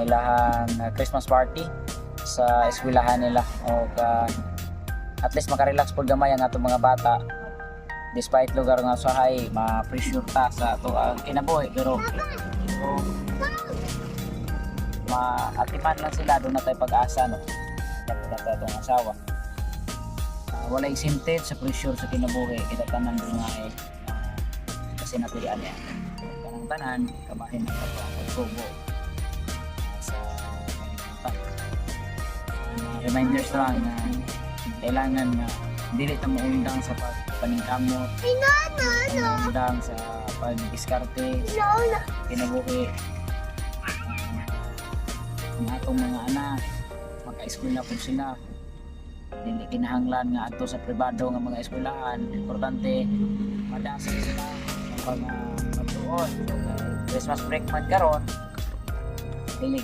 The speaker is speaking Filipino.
Ilahang Christmas party sa eskwelahan nila o at least makarelax po gamay ang atong mga bata despite lugar nga usahay ma-pressure ta sa ato ang kinabuhi pero maatiman lang sila doon na tayo pag-asa no dapat atong asawa wala incentive sa pressure sa kinabuhi kita tanan doon nga kasi napilian niya kanang tanan kamahin ang pagsubo sa reminders lang na kailangan na dili ta maundang sa pagpaningkamot maundang sa pagdiskarte kinabuhi ang atong mga anak maka-eskwela po sila dili kinahanglan nga ato sa pribado nga mga eskwelahan importante madasa sila ang mga pagtuon Christmas break man karon dili